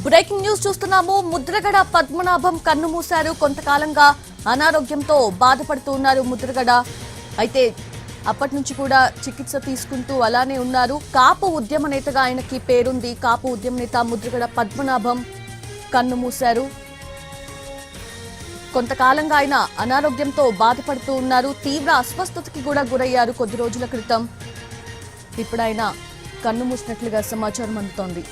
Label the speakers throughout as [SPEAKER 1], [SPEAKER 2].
[SPEAKER 1] Breaking news చూస్తున్నాము. ముద్రగడ పద్మనాభం కన్ను మూశారు. కొంతకాలంగా అనారోగ్యంతో బాధపడుతూ ఉన్నారు ముద్రగడ. అయితే అప్పటి నుంచి కూడా చికిత్స తీసుకుంటూ అలానే ఉన్నారు. కాపు ఉద్యమ నేతగా ఆయనకి పేరుంది. కాపు ఉద్యమ నేత ముద్రగడ పద్మనాభం కన్ను మూశారు. కొంతకాలంగా ఆయన అనారోగ్యంతో బాధపడుతూ ఉన్నారు. తీవ్ర అస్వస్థతకి కూడా గురయ్యారు కొద్ది రోజుల క్రితం. ఇప్పుడు ఆయన కన్ను మూసినట్లుగా సమాచారం అందుతోంది.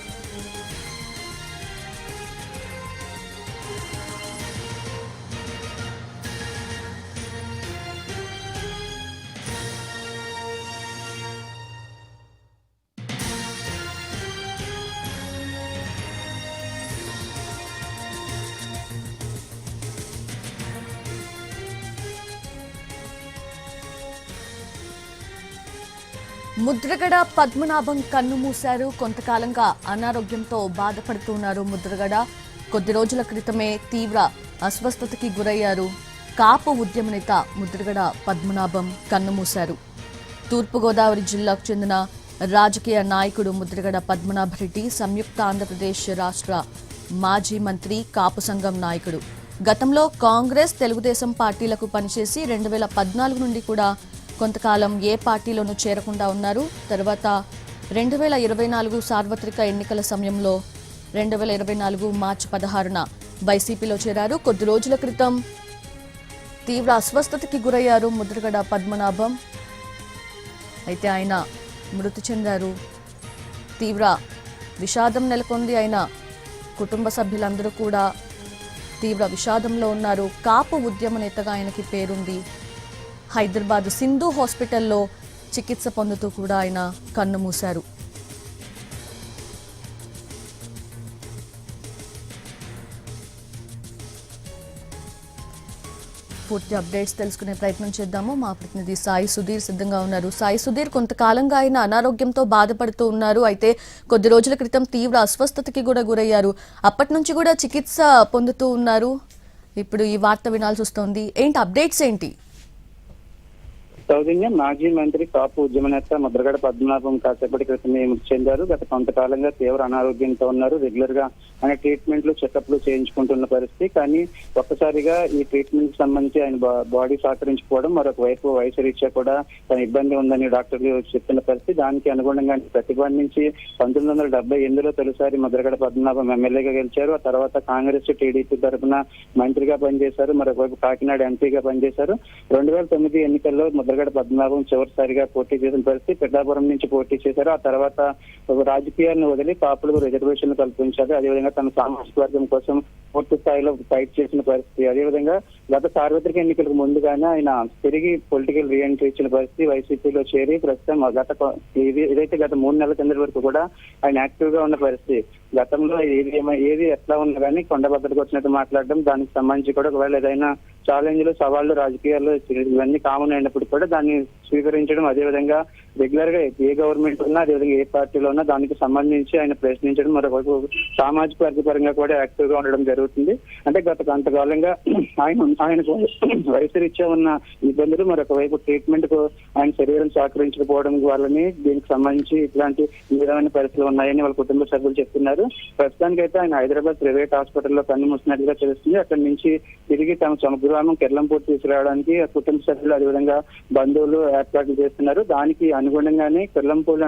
[SPEAKER 1] ముద్రగడ పద్మనాభం కన్ను మూశారు. కొంతకాలంగా అనారోగ్యంతో బాధపడుతున్నారు ముద్రగడ. కొద్ది రోజుల క్రితమే తీవ్ర అస్వస్థతకి గురయ్యారు. కాపు ఉద్యమ నేత ముద్రగడ పద్మనాభం కన్ను మూశారు. తూర్పుగోదావరి జిల్లాకు చెందిన రాజకీయ నాయకుడు ముద్రగడ పద్మనాభరెడ్డి సంయుక్త ఆంధ్రప్రదేశ్ రాష్ట్ర మాజీ మంత్రి, కాపు సంఘం నాయకుడు. గతంలో కాంగ్రెస్, తెలుగుదేశం పార్టీలకు పనిచేసి 2014 నుండి కూడా కొంతకాలం ఏ పార్టీలోనూ చేరకుండా ఉన్నారు. తర్వాత 2024 సార్వత్రిక ఎన్నికల సమయంలో 2024 మార్చి 16న వైసీపీలో చేరారు. కొద్ది రోజుల క్రితం తీవ్ర అస్వస్థతకి గురయ్యారు ముద్రగడ పద్మనాభం. అయితే ఆయన మృతి చెందారు. తీవ్ర విషాదం నెలకొంది. ఆయన కుటుంబ సభ్యులందరూ కూడా తీవ్ర విషాదంలో ఉన్నారు. కాపు ఉద్యమ నేతగా ఆయనకి పేరుంది. హైదరాబాద్ సింధు హాస్పిటల్లో చికిత్స పొందుతూ కూడా ఆయన కన్ను మూశారు. పూర్తి అప్డేట్స్ తెలుసుకునే ప్రయత్నం చేద్దాము. మా ప్రతినిధి సాయి సుధీర్ సిద్ధంగా ఉన్నారు. సాయి సుధీర్, కొంతకాలంగా ఆయన అనారోగ్యంతో బాధపడుతూ ఉన్నారు. అయితే కొద్ది రోజుల క్రితం తీవ్ర అస్వస్థతకి కూడా గురయ్యారు. అప్పటి నుంచి కూడా చికిత్స పొందుతూ ఉన్నారు. ఇప్పుడు ఈ వార్త వినాల్సి వస్తోంది. ఏంటి అప్డేట్స్ ఏంటి?
[SPEAKER 2] సౌజన్య మాజీ మంత్రి, కాపు ఉద్యమ నేత ముద్రగడ పద్మనాభం కాసేపటి క్రితమే మృతి చెందారు. గత కొంతకాలంగా తీవ్ర అనారోగ్యంతో ఉన్నారు. రెగ్యులర్ గా ఆయన ట్రీట్మెంట్లు, చెకప్లు చేయించుకుంటున్న పరిస్థితి. కానీ ఒక్కసారిగా ఈ ట్రీట్మెంట్ సంబంధించి ఆయన బాడీ సహకరించుకోవడం, మరొక వైపు వయసు రీత్యా కూడా తన ఇబ్బంది ఉందని డాక్టర్లు చెప్తున్న పరిస్థితి. దానికి అనుగుణంగా ప్రతిబంధించి 1978లో తొలిసారి ముద్రగడ పద్మనాభం ఎమ్మెల్యేగా గెలిచారు. ఆ తర్వాత కాంగ్రెస్, టీడీపీ తరఫున మంత్రిగా పనిచేశారు. మరొక వైపు కాకినాడ ఎంపీగా పనిచేశారు. 2009 ఎన్నికల్లో ముద్రగడ పద్మనాభం చివరిసారిగా పోటీ చేసిన పరిస్థితి. పెద్దాపురం నుంచి పోటీ చేశారు. ఆ తర్వాత రాజకీయాలను వదిలి కాపులకు రిజర్వేషన్లు కల్పించారు. అదేవిధంగా తన సామాజిక వర్గం కోసం పూర్తి స్థాయిలో ఫైట్ చేసిన పరిస్థితి. అదేవిధంగా గత సార్వత్రిక ఎన్నికలకు ముందుగానే ఆయన తిరిగి పొలిటికల్ రీఎంట్రీ ఇచ్చిన పరిస్థితి. వైసీపీలో చేరి ప్రస్తుతం ఏదైతే గత 3 నెలల కింద వరకు కూడా ఆయన యాక్టివ్ గా ఉన్న పరిస్థితి. గతంలో ఏది ఎట్లా ఉన్నా కానీ కొండబద్దలకు వచ్చినట్టు మాట్లాడడం, దానికి సంబంధించి కూడా ఒకవేళ ఏదైనా ఛాలెంజ్లు, సవాళ్లు రాజకీయాల్లో ఇవన్నీ కామన్ అయినప్పుడు కూడా దాన్ని స్వీకరించడం, అదేవిధంగా రెగ్యులర్ గా ఏ గవర్నమెంట్ ఉన్నా, అదేవిధంగా ఏ పార్టీలో ఉన్నా దానికి సంబంధించి ఆయన ప్రశ్నించడం, మరొక సామాజిక వర్గ పరంగా కూడా యాక్టివ్ గా ఉండడం జరుగుతుంది. అంటే గత కొంతకాలంగా ఆయనకు వయసు రీత్యా ఉన్న ఇబ్బందులు, మరొక వైపు ట్రీట్మెంట్ కు ఆయన శరీరం సహకరించకపోవడం వల్లనే దీనికి సంబంధించి ఇట్లాంటి విధమైన పరిస్థితులు ఉన్నాయని వాళ్ళ కుటుంబ సభ్యులు చెప్తున్నారు. ప్రస్తుతానికైతే ఆయన హైదరాబాద్ ప్రైవేట్ హాస్పిటల్లో కన్ను మూసినట్లుగా తెలుస్తుంది. అక్కడి నుంచి తిరిగి తమ స్వగ్రామం కెర్లంపూడి తీసుకురావడానికి కుటుంబ సభ్యులు, అదేవిధంగా బంధువులు ఏర్పాట్లు చేస్తున్నారు. దానికి అనుగుణంగానే కెర్లంపూడి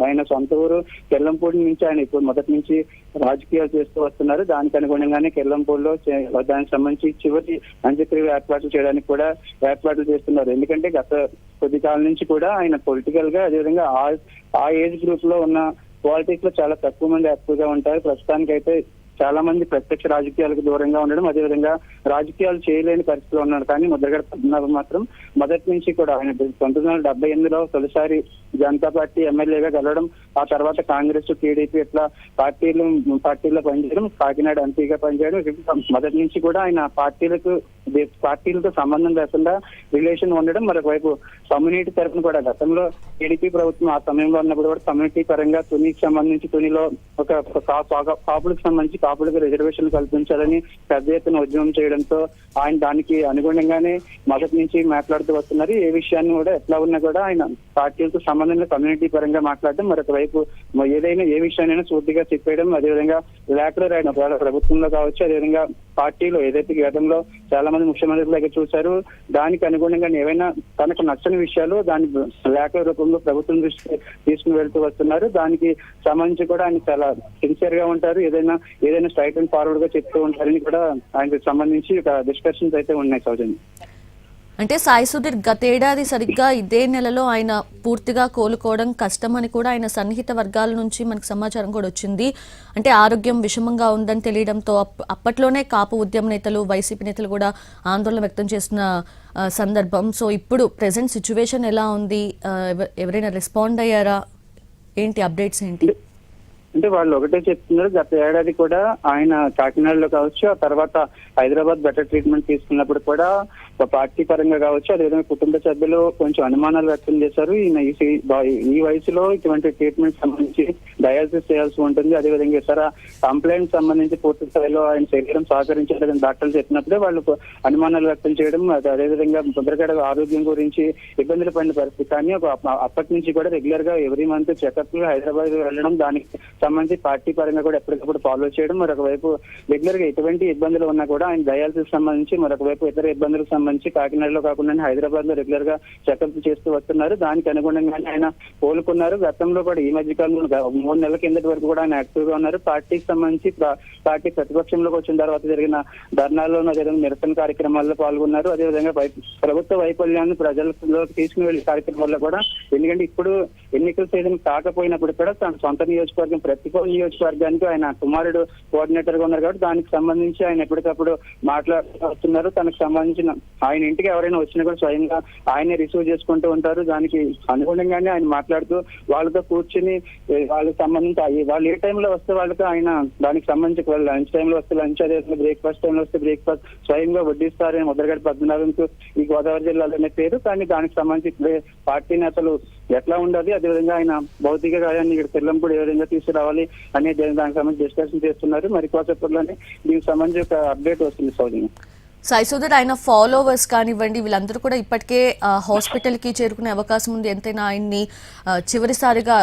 [SPEAKER 2] ఆయన సొంత ఊరు కెర్లంపూడి నుంచి ఆయన ఇప్పుడు మొదటి నుంచి రాజకీయాలు చేస్తూ వస్తున్నారు. దానికి అనుగుణంగానే కెర్లంపూడిలో దానికి సంబంధించి చివరి అంత్యక్రియ ఏర్పాట్లు చేయడానికి కూడా ఏర్పాట్లు చేస్తున్నారు. ఎందుకంటే గత కొద్ది కాలం నుంచి కూడా ఆయన పొలిటికల్ గా, అదేవిధంగా ఆ ఏజ్ గ్రూప్ లో ఉన్న పాలిటిక్స్ లో చాలా తక్కువ మంది యాక్టివ్ గా ఉంటారు. ప్రస్తుతానికైతే చాలా మంది ప్రత్యక్ష రాజకీయాలకు దూరంగా ఉండడం, అదేవిధంగా రాజకీయాలు చేయలేని పరిస్థితిలో ఉన్నారు. కానీ ముద్రగడ పద్మనాభం మాత్రం మొదటి నుంచి కూడా ఆయన 1978లో తొలిసారి జనతా పార్టీ ఎమ్మెల్యేగా గెలవడం, ఆ తర్వాత కాంగ్రెస్, టీడీపీ ఇట్లా పార్టీల్లో పనిచేయడం, కాకినాడ ఎంపీగా పనిచేయడం, మొదటి నుంచి కూడా ఆయన పార్టీలతో సంబంధం లేకుండా రిలేషన్ ఉండడం, మరొక వైపు కమ్యూనిటీ తరఫున కూడా గతంలో టీడీపీ ప్రభుత్వం ఆ సమయంలో ఉన్నప్పుడు కూడా కమ్యూనిటీ పరంగా తునికి సంబంధించి తునిలో ఒక కాపులకు సంబంధించి కాపులకు రిజర్వేషన్ కల్పించాలని పెద్ద ఎత్తున ఉద్యమం చేయడంతో ఆయన దానికి అనుగుణంగానే మొదటి నుంచి మాట్లాడుతూ వస్తున్నారు. ఏ విషయాన్ని కూడా ఎట్లా ఉన్నా కూడా ఆయన పార్టీలతో సంబంధం లేదు, కమ్యూనిటీ పరంగా మాట్లాడడం, మరొక వైపు ఏదైనా ఏ విషయాన్నైనా సూటిగా చెప్పేయడం, అదేవిధంగా లేఖలు రాయడం, ఒకవేళ ప్రభుత్వంలో కావచ్చు, అదేవిధంగా పార్టీలో ఏదైతే గతంలో చాలా మంది ముఖ్యమంత్రుల దగ్గర చూశారు, దానికి అనుగుణంగా ఏవైనా తనకు నచ్చని విషయాలు దాని లేఖల రూపంలో ప్రభుత్వం దృష్టికి తీసుకుని వెళ్తూ వస్తున్నారు. దానికి సంబంధించి కూడా ఆయన చాలా సిన్సియర్ గా ఉంటారు, ఏదైనా స్ట్రైట్ అండ్ ఫార్వర్డ్ గా చెప్తూ ఉంటారని కూడా ఆయనకు సంబంధించి ఒక డిస్కషన్స్ అయితే ఉన్నాయి సౌజన్య.
[SPEAKER 1] అంటే సాయి సుధీర్ గతేడాది సరిగ్గా ఇదే నెలలో ఆయన పూర్తిగా కోలుకోవడం కష్టమని కూడా ఆయన సన్నిహిత వర్గాల నుంచి మనకు సమాచారం కూడా వచ్చింది. అంటే ఆరోగ్యం విషమంగా ఉందని తెలియడంతో అప్పట్లోనే కాపు ఉద్యమ నేతలు, వైసీపీ నేతలు కూడా ఆందోళన వ్యక్తం చేసిన సందర్భం. సో ఇప్పుడు ప్రెసెంట్ సిచ్యువేషన్ ఎలా ఉంది? ఎవరైనా రెస్పాండ్ అయ్యారా? ఏంటి అప్డేట్స్ ఏంటి?
[SPEAKER 2] అంటే వాళ్ళు ఒకటే చెప్తున్నారు, గత ఏడాది కూడా ఆయన కాకినాడలో కావచ్చు, ఆ తర్వాత హైదరాబాద్ బెటర్ ట్రీట్మెంట్ తీసుకున్నప్పుడు కూడా పార్టీ పరంగా కావచ్చు, అదేవిధంగా కుటుంబ సభ్యులు కొంచెం అనుమానాలు వ్యక్తం చేశారు. ఈ వయసులో ఇటువంటి ట్రీట్మెంట్ సంబంధించి డయాలసిస్ చేయాల్సి ఉంటుంది, అదేవిధంగా ఇతర కంప్లైంట్ సంబంధించి పూర్తి స్థాయిలో ఆయన శరీరం సహకరించలేదని డాక్టర్లు చెప్పినప్పుడే వాళ్ళు అనుమానాలు వ్యక్తం చేయడం, అదేవిధంగా ముద్రగడ ఆరోగ్యం గురించి ఇబ్బందులు పడిన పరిస్థితి. కానీ అప్పటి నుంచి కూడా రెగ్యులర్ గా ఎవ్రీ మంత్ చెకప్ హైదరాబాద్ వెళ్ళడం, దానికి సంబంధించి పార్టీ పరంగా కూడా ఎప్పటికప్పుడు ఫాలో చేయడం, మరొక వైపు రెగ్యులర్ గా ఎటువంటి ఇబ్బందులు ఉన్నా కూడా ఆయన డయాలసిస్ సంబంధించి, మరొక వైపు ఇతర ఇబ్బందులకు సంబంధించి కాకినాడలో కాకుండా హైదరాబాద్ లో రెగ్యులర్ గా చెకప్ చేస్తూ వస్తున్నారు. దానికి అనుగుణంగానే ఆయన కోలుకున్నారు. గతంలో కూడా ఈ మధ్య కాలంలో 3 నెలల కిందటి వరకు కూడా ఆయన యాక్టివ్ గా ఉన్నారు. పార్టీకి సంబంధించి పార్టీ ప్రతిపక్షంలోకి వచ్చిన తర్వాత జరిగిన ధర్నాల్లోనూ, అదేవిధంగా నిరసన కార్యక్రమాల్లో పాల్గొన్నారు. అదేవిధంగా ప్రభుత్వ వైఫల్యాన్ని ప్రజల్లోకి తీసుకుని వెళ్లే కార్యక్రమాల్లో కూడా, ఎందుకంటే ఇప్పుడు ఎన్నికల సీజన్ కాకపోయినప్పుడు కూడా తన సొంత నియోజకవర్గం ప్రతికూల నియోజకవర్గానికి ఆయన కుమారుడు కోఆర్డినేటర్ గా ఉన్నారు కాబట్టి దానికి సంబంధించి ఆయన ఎప్పటికప్పుడు మాట్లాడుతున్నారు. తనకు సంబంధించిన ఆయన ఇంటికి ఎవరైనా వచ్చినా కూడా స్వయంగా ఆయనే రిసీవ్ చేసుకుంటూ ఉంటారు. దానికి అనుగుణంగానే ఆయన మాట్లాడుతూ వాళ్ళతో కూర్చుని వాళ్ళకి సంబంధించి వాళ్ళు ఏ టైంలో వస్తే వాళ్ళకి ఆయన దానికి సంబంధించి లంచ్ టైంలో వస్తే లంచ్, అదేవిధంగా బ్రేక్ఫాస్ట్ టైంలో వస్తే బ్రేక్ఫాస్ట్ స్వయంగా వడ్డిస్తారని ముద్రగడ పద్మనాభంకు ఈ గోదావరి జిల్లాలోనే పేరు. కానీ దానికి సంబంధించి పార్టీ నేతలు ఎట్లా ఉండాలి, అదేవిధంగా ఆయన భౌతిక గాయాన్ని ఇక్కడ తెల్లంపూడి ఏ విధంగా తీసుకురావాలి అనే దానికి సంబంధించి డిస్కషన్ చేస్తున్నారు. మరి కాసేపట్లోనే దీనికి సంబంధించి ఒక అప్డేట్ వస్తుంది సౌజన్య.
[SPEAKER 1] సాయి సుధీర్, ఆయన ఫాలోవర్స్ కానివ్వండి, వీళ్ళందరూ కూడా ఇప్పటికే హాస్పిటల్కి చేరుకునే అవకాశం ఉంది ఎంతైనా ఆయన్ని చివరిసారిగా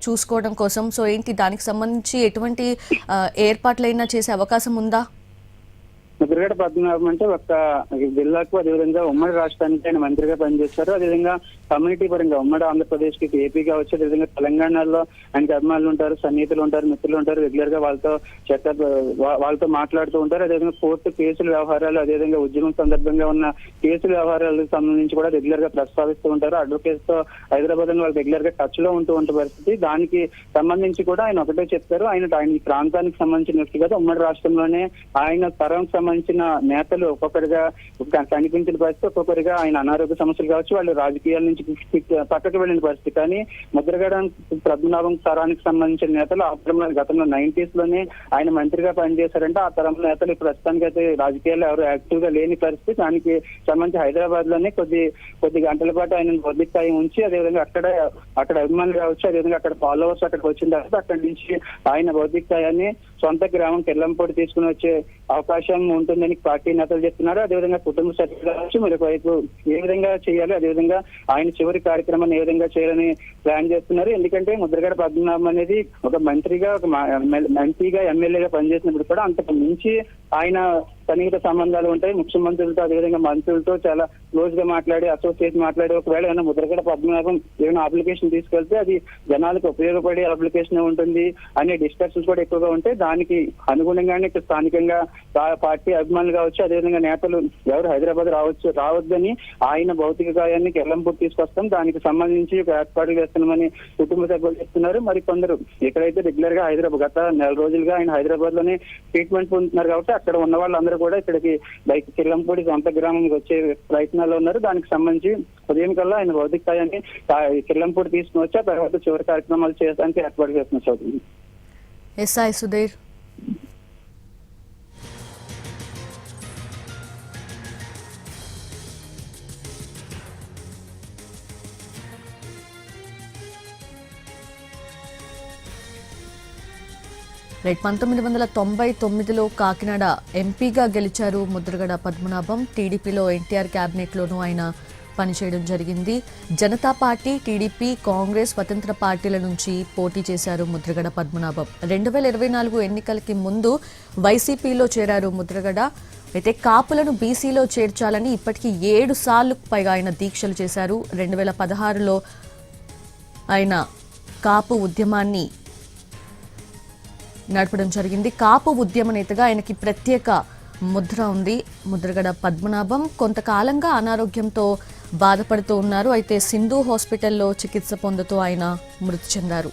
[SPEAKER 1] చూసుకోవడం కోసం. సో ఏంటి దానికి సంబంధించి ఎటువంటి ఏర్పాట్లైనా చేసే అవకాశం ఉందా?
[SPEAKER 2] ముద్రగడ పద్మనాభం అంటే ఒక జిల్లాకు, అదేవిధంగా ఉమ్మడి రాష్ట్రానికి ఆయన మంత్రిగా పనిచేస్తారు. అదేవిధంగా కమ్యూనిటీ పరంగా ఉమ్మడి ఆంధ్రప్రదేశ్ కి, ఏపీ కావచ్చు, అదేవిధంగా తెలంగాణలో ఆయనకి అభిమానులు ఉంటారు, సన్నిహితులు ఉంటారు, మిత్రులు ఉంటారు. రెగ్యులర్ గా వాళ్ళతో మాట్లాడుతూ ఉంటారు. అదేవిధంగా కోర్టు కేసుల వ్యవహారాలు, అదేవిధంగా ఉద్యమం సందర్భంగా ఉన్న కేసుల వ్యవహారాలకు సంబంధించి కూడా రెగ్యులర్ గా ప్రస్తావిస్తూ ఉంటారు. అడ్వకేట్స్ తో హైదరాబాద్ లో వాళ్ళు రెగ్యులర్ గా టచ్ లో ఉంటూ ఉంటే పరిస్థితి. దానికి సంబంధించి కూడా ఆయన ఒకటే చెప్తారు, ఆయన ఈ ప్రాంతానికి సంబంధించిన వ్యక్తి కదా, ఉమ్మడి రాష్ట్రంలోనే ఆయన తరం సంబంధించిన నేతలు ఒక్కొక్కరిగా కనిపించిన పరిస్థితి, ఒక్కొక్కరిగా ఆయన అనారోగ్య సమస్యలు కావచ్చు, వాళ్ళు రాజకీయాల నుంచి పక్కకు వెళ్ళిన పరిస్థితి. కానీ ముద్రగడ పద్మనాభం తరానికి సంబంధించిన నేతలు గతంలో 90s లోనే ఆయన మంత్రిగా పనిచేశారంటే ఆ తరం నేతలు ప్రస్తుతానికి అయితే రాజకీయాల్లో ఎవరు యాక్టివ్ గా లేని పరిస్థితి. దానికి సంబంధించి హైదరాబాద్ లోనే కొద్ది గంటల పాటు ఆయన భౌతిక సాయం ఉంచి, అదేవిధంగా అక్కడ అభిమానులు కావచ్చు, అదేవిధంగా అక్కడ ఫాలోవర్స్ అక్కడికి వచ్చిన తర్వాత అక్కడి నుంచి ఆయన భౌతిక సాయాన్ని సొంత గ్రామం తెల్లంపూడి తీసుకుని వచ్చే అవకాశం ఉంటుందని పార్టీ నేతలు చెప్తున్నారు. అదేవిధంగా కుటుంబ సభ్యులు కావచ్చు, మరొక వైపు ఏ విధంగా చేయాలి, అదేవిధంగా ఆయన చివరి కార్యక్రమాన్ని ఏ విధంగా చేయాలని ప్లాన్ చేస్తున్నారు. ఎందుకంటే ముద్రగడ పద్మనాభం అనేది ఒక మంత్రిగా ఎమ్మెల్యేగా పనిచేసినప్పుడు కూడా అంతకు మించి ఆయన సన్నిహిత సంబంధాలు ఉంటాయి ముఖ్యమంత్రులతో, అదేవిధంగా మంత్రులతో చాలా క్లోజ్ గా మాట్లాడి, అసోసియేట్ మాట్లాడి, ఒకవేళ ఏమైనా ముద్రగడ పద్మనాభం ఏమైనా అప్లికేషన్ తీసుకెళ్తే అది జనాలకు ఉపయోగపడే అప్లికేషన్ ఉంటుంది అనే డిస్కషన్స్ కూడా ఎక్కువగా ఉంటాయి. దానికి అనుగుణంగానే స్థానికంగా పార్టీ అభిమానులు కావచ్చు, అదేవిధంగా నేతలు ఎవరు హైదరాబాద్ రావద్దని ఆయన భౌతిక గాయాన్ని కెల్లంపూడి తీసుకొస్తాం, దానికి సంబంధించి ఏర్పాట్లు చేస్తున్నామని కుటుంబ సభ్యులు చెప్తున్నారు. మరి కొందరు ఎక్కడైతే రెగ్యులర్ గా గత 4 నెల రోజులుగా ఆయన హైదరాబాద్ లోనే ట్రీట్మెంట్ పొందుతున్నారు కాబట్టి అక్కడ ఉన్న వాళ్ళందరూ కూడా ఇక్కడికి కెల్లంపూడి సొంత గ్రామంకి వచ్చే ప్రయత్నాల్లో ఉన్నారు. దానికి సంబంధించి ఉదయం కల్లా ఆయన భౌతిక సాయాన్ని కెల్లంపూడి తీసుకుని వచ్చి ఆ తర్వాత చివరి కార్యక్రమాలు చేయడానికి ఏర్పాటు చేస్తున్నారు.
[SPEAKER 1] సాయి సుధీర్. రైట్, 1999లో కాకినాడ ఎంపీగా గెలిచారు ముద్రగడ పద్మనాభం. టీడీపీలో ఎన్టీఆర్ క్యాబినెట్లోనూ ఆయన పనిచేయడం జరిగింది. జనతా పార్టీ, టీడీపీ, కాంగ్రెస్, స్వతంత్ర పార్టీల నుంచి పోటీ చేశారు ముద్రగడ పద్మనాభం. 2024 ఎన్నికలకి ముందు వైసీపీలో చేరారు ముద్రగడ. అయితే కాపులను బీసీలో చేర్చాలని ఇప్పటికీ 7 సార్లు పైగా ఆయన దీక్షలు చేశారు. 2016లో ఆయన కాపు ఉద్యమాన్ని నడపడం జరిగింది. కాపు ఉద్యమ నేతగా ఆయనకి ప్రత్యేక ముద్ర ఉంది. ముద్రగడ పద్మనాభం కొంతకాలంగా అనారోగ్యంతో బాధపడుతూ ఉన్నారు. అయితే సింధు హాస్పిటల్లో చికిత్స పొందుతూ ఆయన మృతి చెందారు.